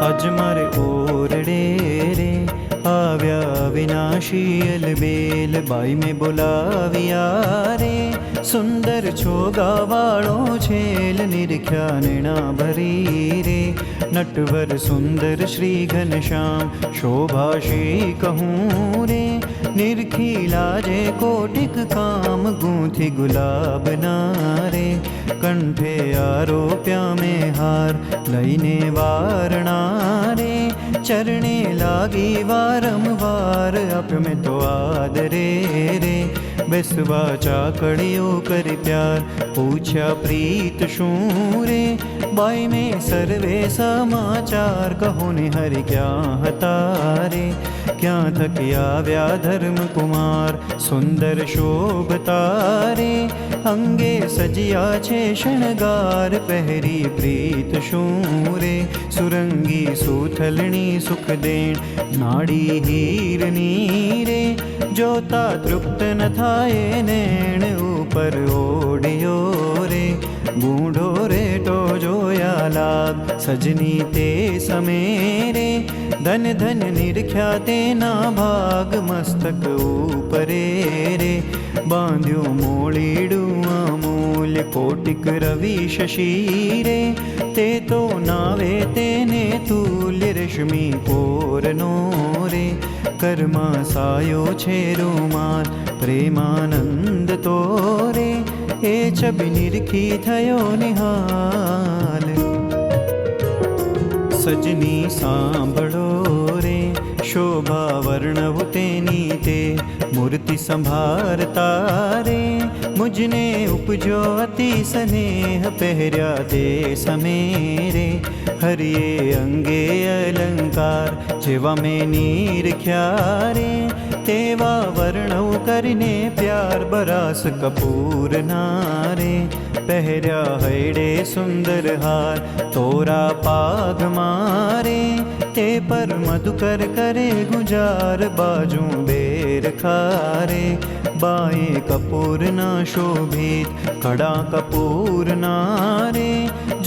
अज मारे ओरड़े रे आव्या विनाशी अलबेल बाई में बोलाविया रे सुंदर छोगा वाळो छेल निरख्या नैना भरी रे नटवर सुंदर श्री घनश्याम शोभाशी कहूँ रे निरखी लाजे कोटिक काम गूंथी गुलाब नारे कंठे आरोप्या में हार लईने वारणा रे चरणे लागी वारंवार अप में तो आदरे रे बेसवा चाकड़ियों कर प्यार पूछा प्रीत शूं रे बाई में सर्वे समाचार कहो ने हरि क्या हतारे क्या थकिया व्या धर्म कुमार सुंदर शोभतारे अंगे सजिया छे शणगार पहरी प्रीत शूरे सुरंगी सुथलनी सुख देण नाड़ी हीरनी रे जोता तृप्त न थाए नैण ऊपर ओडियो रे बूढ़ो रे तो जोया लाग सजनी ते समेरे धन धन निरख्या तेना भाग मस्तक ऊपरे रे बांध्यो मोड़ीडू अमूल्य कोटिक रवि शशीरे ते तो नावे तेने तुल्य रश्मि पोरनो रे कर्मा सायो छे रुमाल प्रेमानंद तोरे ए छबि निरखी थयो निहाल सजनी सांभळो रे शोभा वर्णव तेनी ते मूर्ति संभारता रे मुझने उपजो अति स्नेह पहर्या ते समेरे हरिये अंगे अलंकार जेवा में निरख्या रे तेवा वर्णव करने प्यार बरास कपूर नारे पहर्या हैडे सुंदर हार तोरा पाग मारे ते पर मधुकर करे गुजार बाजू बेर खारे बाएं कपूर ना शोभित खड़ा कपूर नारे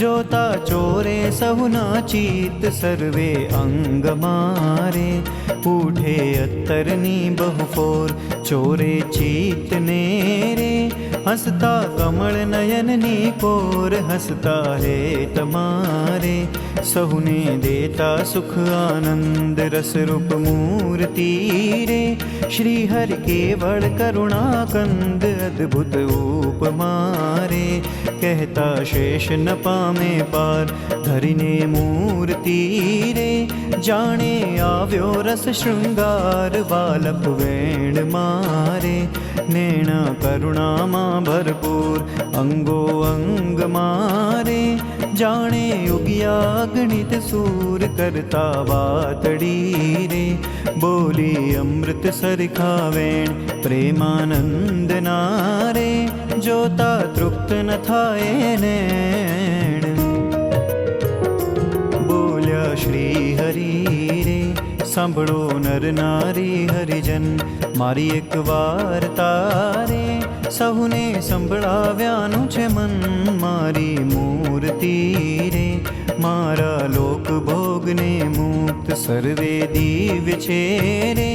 जोता चोरे सहुना चीत सर्वे अंग मारे पूठे अत्तरनी बहुफोर चोरे चीत नेरे हंसता कमल नयननी कोर हंसता है तमारे सहुने देता सुख आनंद रस रूप मूर्ति रे श्री हरि केवल करुणा कंद अद्भुत उपमारे कहता शेष न पामे पार धरिने मूर्ति रे जाने आव्यो रस श्रृंगार बालक वेण मारे नैना करुणा मां भरपूर अंगो अंग मारे जाने युगिया गणित सूर करता वातड़ी रे बोली अमृत सरखा वेण प्रेमानंद नारे जोता तृप्त न थाए नैण बोल्या श्री हरि रे सांभळो नर नारी हरिजन मारी एक वार्ता रे सहुने संभळाव्यानु छे मन मारी मूर्ति रे मारा लोक भोगने मुक्त सर्वे दिव्य छे रे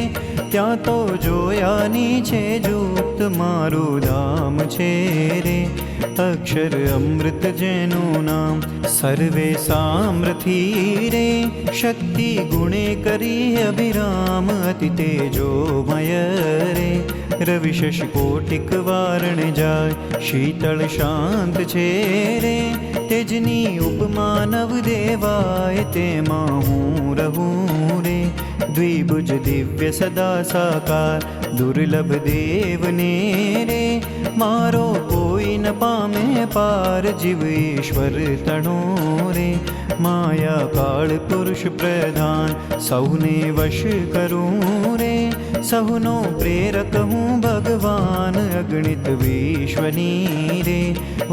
त्या तो जोयानी छे जुक्त मारू धाम छे रे अक्षर अमृत जेनु नाम सर्वे सामर्थी रे शक्ति गुणे करी अभिराम अति तेजोमय रे रवि शशि कोटिक वारण जाय शीतल शांत छे रे तेजनी उपमा नव देवाय तेमा हूँ रहूँ रे द्विभुज दिव्य सदा साकार दुर्लभ देव ने रे मारो कोई न पामे पार जीव ईश्वर तणो रे माया काल पुरुष प्रधान सहुने वश करूँ रे सहुनो प्रेरक हूँ भगवान अगणित विश्वनी रे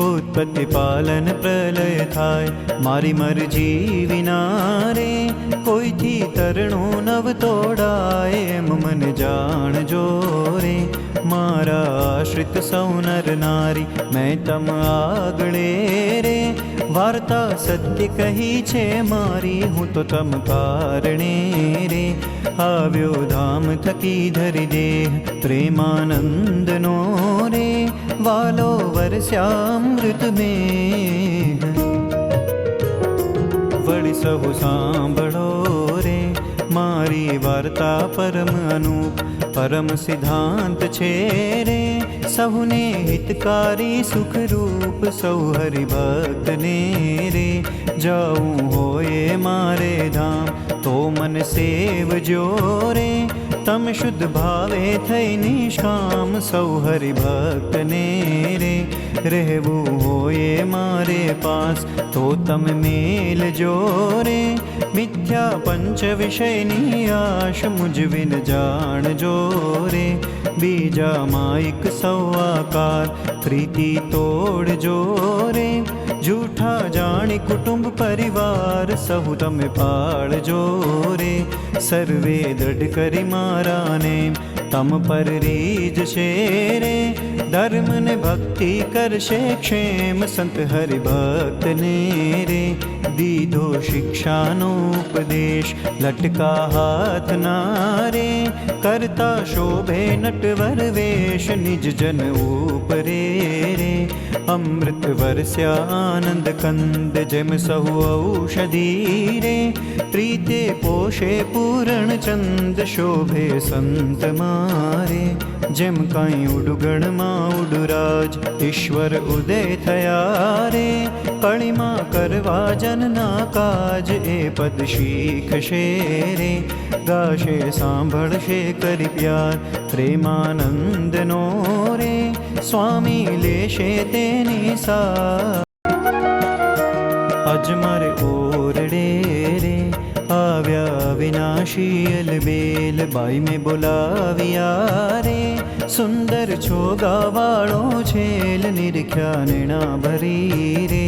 उत्पत्ति पालन प्रलय थाय मारी मरजी विना रे कोई थी तरણો नव तोड़ाए एम मन जान जो रे मारा आश्रित सौ नर नारी मैं तम आगळे रे વાર્તા સત્ય કહી છે મારી, હું તો તમ કારણે રે આવ્યો ધામ થકી ધરી દેહ પ્રેમાનંદનો રે, વાલો વરસ્યામૃત મેં વળી સહુ સાંભળો રે મારી વાર્તા પરમ અનુપ પરમ સિદ્ધાંત છે રે, સહુને હિતકારી સુખરૂપ સૌ હરિભક્તને રે, જાઉં હોય મારે ધામ તો મન સેવજો રે, તમ શુદ્ધ ભાવે થઈ નિષ્કામ સૌ હરિભક્તને રે, રહેવું હોય મારે પાસ તો તમે મેલજો રે, મિથ્યા પંચ વિષયની આશ મુજ વિન જાણજો રે, બીજા માઇક સૌ આકાર પ્રીતિ તોડજો રે, જૂઠા જાણી કુટુંબ પરિવાર સહુ તમે પાળજો રે, સર્વે દ્રઢ કરી મારાને તમ પર રીજ છે રે, ધર્મ ને ભક્તિ કરશે ક્ષેમ સંત હરિભક્તને રે, દીધો શિક્ષાનો ઉપદેશ લટકા હાથના રે, કરતા શોભે નટવર વેશ નિજ જન ઉપરે રે, અમૃત વરસ્યા આનંદ કંદ જેમ સહુ ઔષધી રે, પ્રીતે પોષે પૂરણ ચંદ શોભે સંત મારે, જેમ કાંઈ ઉડુગણમાં ઉડુરાજ ઈશ્વર ઉદય થયા રે, કળીમાં કરવા જનના કાજ એ પદ શીખશે રે, ગાશે સાંભળશે કરી પ્યાર પ્રેમાનંદનો રે, સ્વામી લેશે તેની સા આજ મારે ઓરડે રે આવ્યા વિનાશી અલબેલ, બાઈ મેં બોલાવ્યા રે, સુંદર છોગાવાળો છેલ નિરખ્યા નેણા ભરી રે,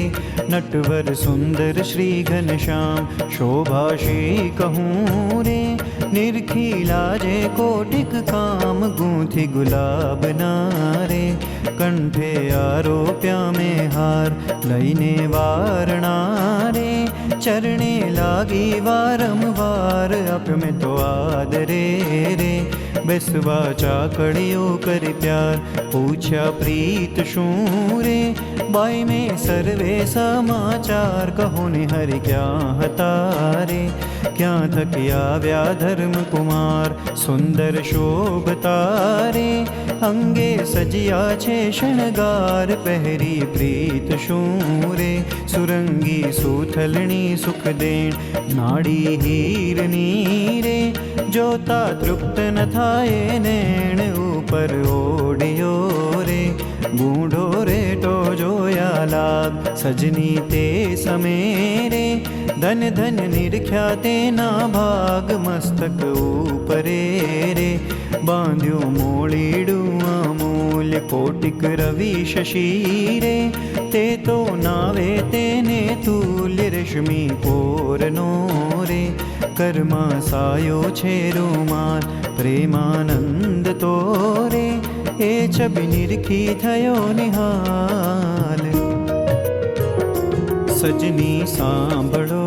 નટવર સુંદર શ્રી ઘનશ્યામ શોભાશી કહું રે, નિરખી લાજે કોટિક કામ ગૂંથી ગુલાબના રે, કંઠે આરોપ્યા મેં હાર લઈને વારણા રે, ચરણે લાગી વારંવાર આપ્યો મેં તો આદરે રે, બેસવા ચાકડીઓ કરી પ્યાર પૂછ્યા પ્રીત શું રે, બાઈ મેં સર્વે સમાચાર કહો ને હરિ ક્યાં હતા રે, ક્યાં થકી આવ્યા ધર્મકુમાર સુંદર શોભતા રે, અંગે સજ્યા છે શણગાર પહેરી પ્રીત શું રે, સુરંગી સુથલણી સુખદેણ નાડી હીરની રે, જોતા તૃપ્ત ન થાય નેણ ઉપર ઓડિયો રે, બૂઢો રેટો જોયા લાગ સજની તે સમેરે, ધન ધન નિરખ્યા તેના ભાગ મસ્તક ઉપરે રે, બાંધ્યું મોળીડું અમૂલ્ય કોટિક રવિ શશી રે, તે તો નાવે તેને તુલ્ય રશ્મિ પોરનો રે, કર્મા સાયો છે રૂમાલ પ્રેમાનંદ તો રે, એ છબી નિરખી થયો નિહાલ, સજની સાંભળો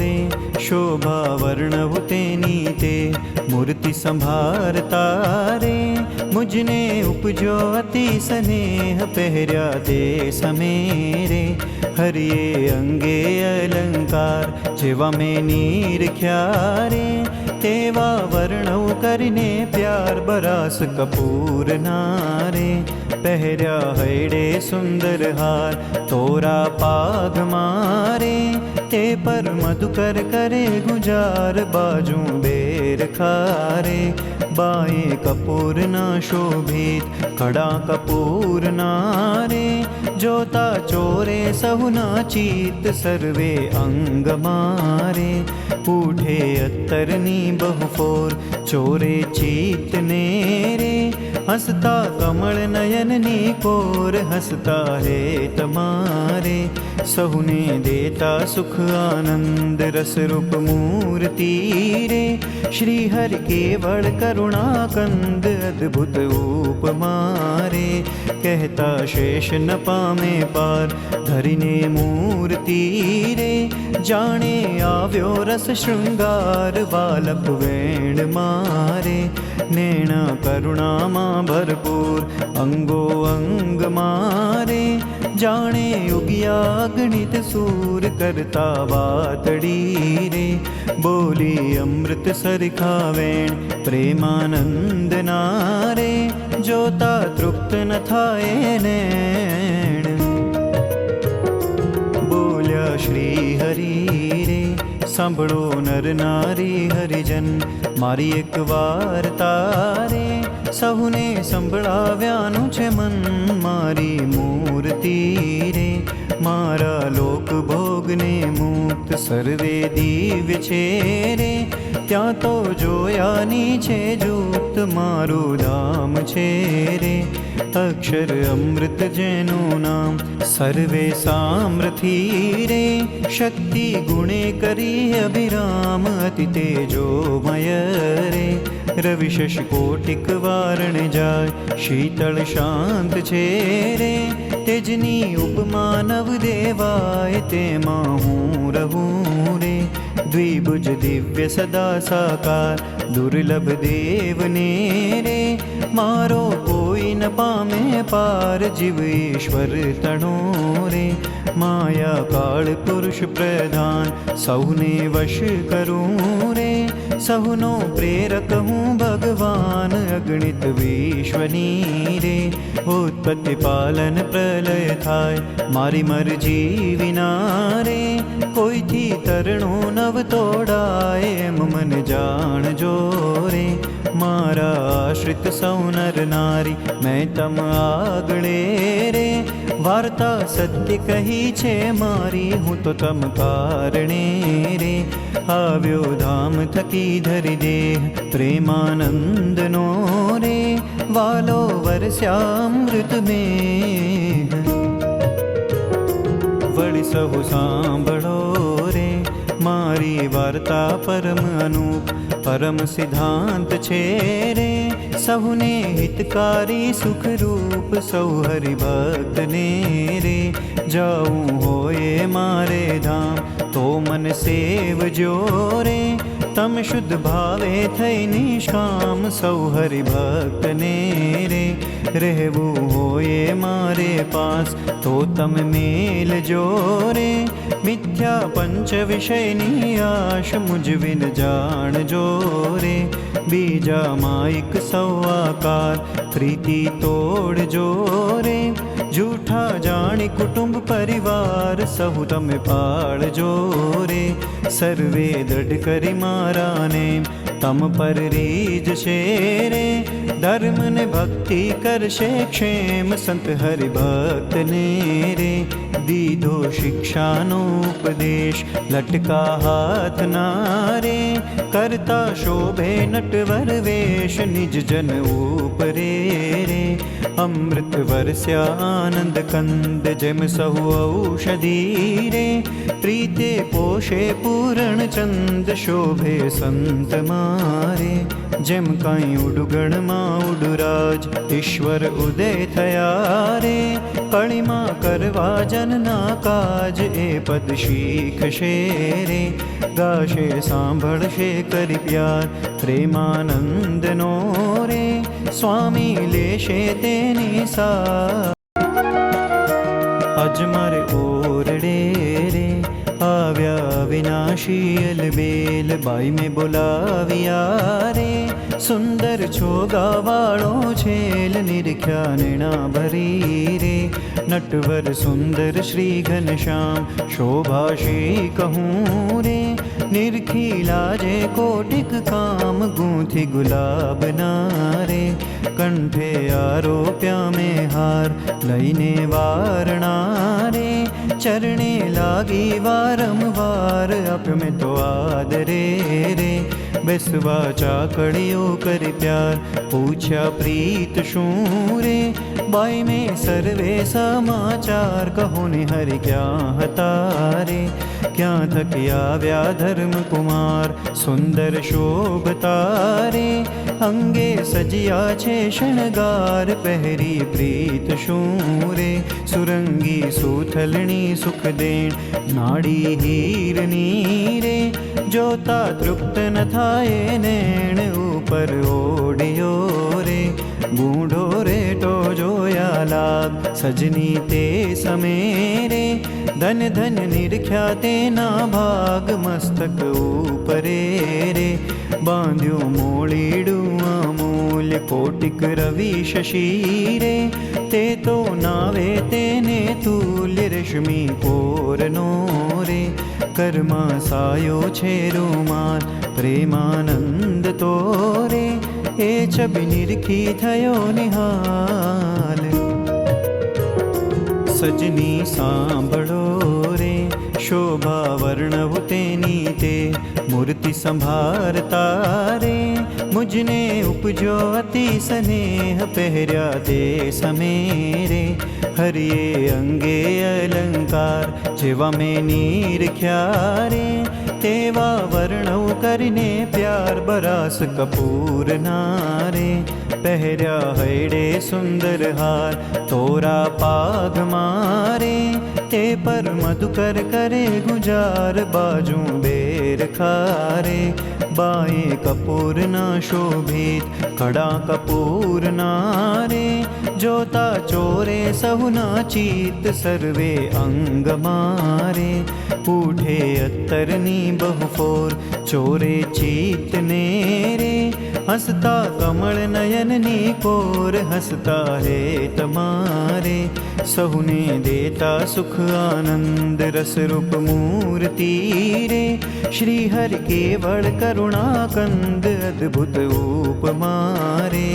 રે શોભા વર્ણવું તેની તે, મૂર્તિ સંભારતા રે, મુજને ઉપજો અતિ સ્નેહ પહેર્યા તે સમેરે, હરિએ અંગે અલંકાર જેવા મેં નિરખ્યા રે, તેવા વર્ણવ કરીને પ્યાર બરાસ કપૂરના રે, પહેર્યા હૈડે સુંદર હાર તોરા પાગ મારે, તે પર મધુકર કરે ગુજાર બાજુ બેર ખારે, બાએ કપૂરના શોભિત કડા કપૂરના રે, જોતા ચોરે સહુના ચિત્ત સર્વે અંગ મારે, ઉઠે અત્તરની બહુ ફોર ચોરે ચિત્તને રે, हंसता कमल नयननी कोर हंसता है तमारे सहुने देता सुख आनंद रस रूप मूर्ति रे श्री हरि केवल करुणा कंद अद्भुत उपमारे कहता शेष न पामे पार धरिने मूर्ति रे जाने आव्यो रस श्रृंगार बालक वेण मारे नैना करुणा मां भरपूर अंगो अंग मारे जाने उगिया गणित सूर करता वातड़ी रे बोली अमृत सरखा वेण प्रेमानंद नारे जोता तृप्त न थाए नैण बोल्या श्री हरि रे सांभळो नर नारी हरिजन मारी एक वार्ता रे સહુને સંભળાવ્યાનું છે મન મારી મૂર્તિ રે મારા લોક ભોગને મુક્ત સર્વે દિવ્ય છે રે ત્યાં તો જોયાની છે જુક્ત મારું ધામ છે રે અક્ષર અમૃત જેનું નામ સર્વે સામ્રથી રે શક્તિ ગુણે કરી અભિરામ અતિ તેજોમય રે રવિશશ કોટિક વારણ જાય શીતળ શાંત છે રે તેજની ઉપમા નવ દેવાય તેમાં હું રહું રે દ્વિભુજ દિવ્ય સદા સાકાર દુર્લભ દેવને રે મારો કોઈ ન પામે પાર જીવ ઈશ્વર તણો રે માયા કાળ પુરુષ પ્રધાન સૌને વશ કરું રે સહુનો પ્રેરક હું ભગવાન અગણિત વિશ્વની રે ઉત્પત્તિ પાલન પ્રલય થાય મારી મરજી વિના રે કોઈથી તરણું નવ તોડાય એમ મન જાણજો રે મારા આશ્રિત સૌ નર નારી મેં તમ આગળે રે વાર્તા સત્ય કહી છે મારી હું તો તમ કારણે રે આવ્યો ધામ થકી ધરી દેહ પ્રેમાનંદનો રે વાલો વરસ્યામૃત મેં વળી સહુ સાંભળો રે મારી વાર્તા પરમ અનુપ પરમ સિદ્ધાંત છે રે સહુને હિતકારી સુખરૂપ સૌ હરિભક્તને રે જાઉં હોય મારે ધામ તો મન સેવજો રે તમ શુદ્ધ ભાવે થઈ નિષ્કામ સૌ હરિભક્તને રે રહેવું હોય મારે પાસ તો તમે મેલજો રે મિથ્યા પંચ વિષયની આશ મુજ વિન જાણજો રે બીજા માઇક સૌ આકાર પ્રીતિ તોડજો રે જૂઠા જાણી કુટુંબ પરિવાર સહુ તમે પાળજો રે સર્વે દઢ કરી મારાને તમ પર રીજ છે રે ધર્મ ને ભક્તિ કરશે ક્ષેમ સંત હરિભક્તને રે દીધો શિક્ષાનો ઉપદેશ લટકા હાથના રે કરતા શોભે નટવર વેશ નિજ જન ઉપરે રે અમૃત વરસ્યા આનંદ કંદ જેમ સહુ ઔષધી રે પ્રીતે પોષે પૂરણ ચંદ શોભે સંત મારે જેમ કાંઈ ઉડુગણમાં ઉડુરાજ ઈશ્વર ઉદય થયા રે કળીમાં કરવા જનના કાજ એ પદ શીખશે રે ગાશે સાંભળશે કરી પ્યાર પ્રેમાનંદનો રે સ્વામી લેશે તેની સા આજ મારે ઓરડે રે આવ્યા વિનાશી અલબેલ બાઈ મેં બોલાવ્યા રે સુંદર છોગાવાળો છેલ નિરખ્યા નેણા ભરી રે નટવર સુંદર શ્રી ઘનશ્યામ શોભાશી કહું રે નિરખી લાજે કોટિક કામ ગૂંથી ગુલાબના રે કંઠે આરોપ્યા મેં હાર લઈને વારણા રે ચરણે લાગી વારંવાર આપ્યો મેં તો આદરે રે બેસવા ચાકડીઓ કરી પ્યાર, પૂછ્યા પ્રીત શું રે, બાઈ મેં સર્વે સમાચાર, કહો ને હરિ ક્યાં હતા રે, ક્યાં થકી આવ્યા ધર્મકુમાર, સુંદર શોભતા રે, અંગે સજ્યા છે શણગાર, પહેરી પ્રીત શું રે, સુરંગી સુથલણી સુખ દેણ, નાડી હીરની રે, જોતા તૃપ્ત ન થાય નેણ, ઉપર ઓડિયો રે, બૂઢો રેટો જોયા લાગ, સજની તે સમેરે, ધન ધન નિરખ્યા તેના ભાગ, મસ્તક ઉપરે રે, બાંધ્યું મોળીડું અમૂલ્ય, કોટિક રવિ શશી રે, તે તો નાવે તેને તુલ્ય, રશ્મિ પોરનો રે, કર્મા સાયો છે રૂમાલ, પ્રેમાનંદ તો રે, એ છબી નિરખી થયો નિહાલ, સજની સાંભળો રે, શોભા વર્ણવું તેની તે, મૂર્તિ સંભારતા રે, મુજને ઉપજો અતિ સ્નેહ, પહેર્યા તે સમેરે, હરિયે અંગે અલંકાર, જેવા મેં નિરખ્યા રે, તેવા વર્ણવ કરીને પ્યાર, બરાસ કપૂર નારે, પહેર્યા હૈડે સુંદર હાર, તોરા પાગ મારે, તે પર મધુકર કરે ગુજાર, બાજુ બેર ખારે, બાએ કપૂર ના શોભિત, કડા કપૂર નારે, જોતા ચોરે સહુના ચિત્ત, સર્વે અંગ મારે, ઉઠે અત્તરની બહુફોર, ચોરે ચિત્ત ને રે, હસતા કમળ નયનની કોર, હસતા હે તમારે, સહુને દેતા સુખ આનંદ, રસરૂપ મૂર્તિ રે, શ્રી હરિ કેવળ કરુણા કંદ, અદ્ભુત ઉપમા રે,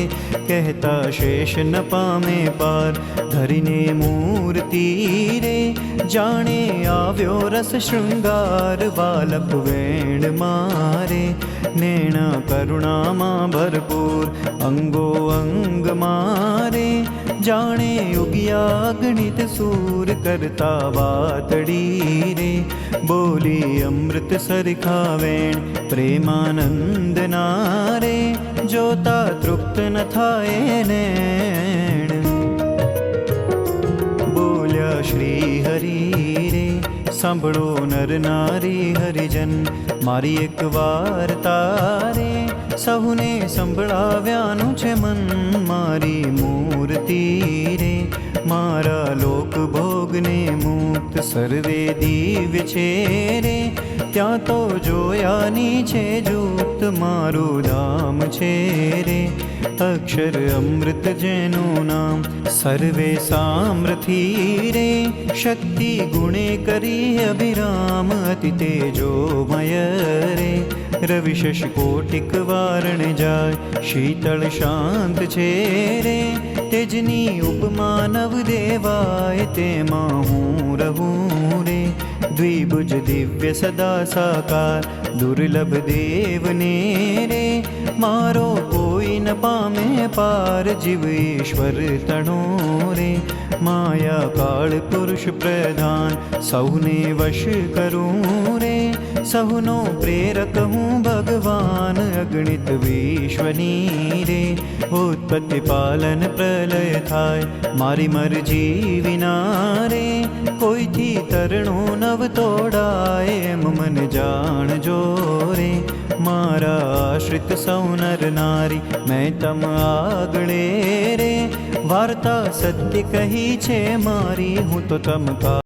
કહેતા શેષ ન પામે પાર, ધરીને મૂર્તિ રે, જાણે આવ્યો રસ શૃંગાર, બાલક વેણ મારે, નેણા કરુણામાં ભરપૂર, અંગો અંગ મારે, જાણે ઉગ્યા ગણિત સૂર, કરતા વાતડી રે, બોલી અમૃત સરખા વેણ, પ્રેમાનંદ નારે, જોતા તૃપ્ત ન થાય નેણ, બોલ્યા શ્રી હરિ રે, સાંભળો નર નારી હરિજન, મારી એક વાર્તા રે, સહુને સંભળાવ્યાનું છે મન, મારી મૂર્તિ રે, મારા લોક ભોગને મુક્ત, સર્વે દિવ્ય છે રે, ત્યાં તો જોયાની છે જુક્ત, મારું ધામ છે રે, અક્ષર અમૃત જેનું નામ, સર્વે સામ્રથી રે, શક્તિ ગુણે કરી અભિરામ, અતિ તેજોમય રે, રવિ શશી કોટિક વારણ જાય, શીતળ શાંત છે રે, તેજની ઉપમા નવ દેવાય, તેમાં હું રહું રે, દ્વિભુજ દિવ્ય સદા સાકાર, દુર્લભ દેવને રે, મારો કોઈ ન પામે પાર, જીવ ઈશ્વર તણો રે, માયા કાળ પુરુષ પ્રધાન, સૌને વશ કરું રે, સહુનો પ્રેરક હું ભગવાન, અગણિત વિશ્વની રે, ઉત્પત્તિ પાલન પ્રલય થાય, મારી મરજી વિના રે, કોઈથી તરણું નવ તોડાય, એમ મન જાણજો રે, મારા આશ્રિત સૌ નર નારી, મેં તમ આગળે રે, વાર્તા સત્ય કહી છે મારી, હું તો તમ કા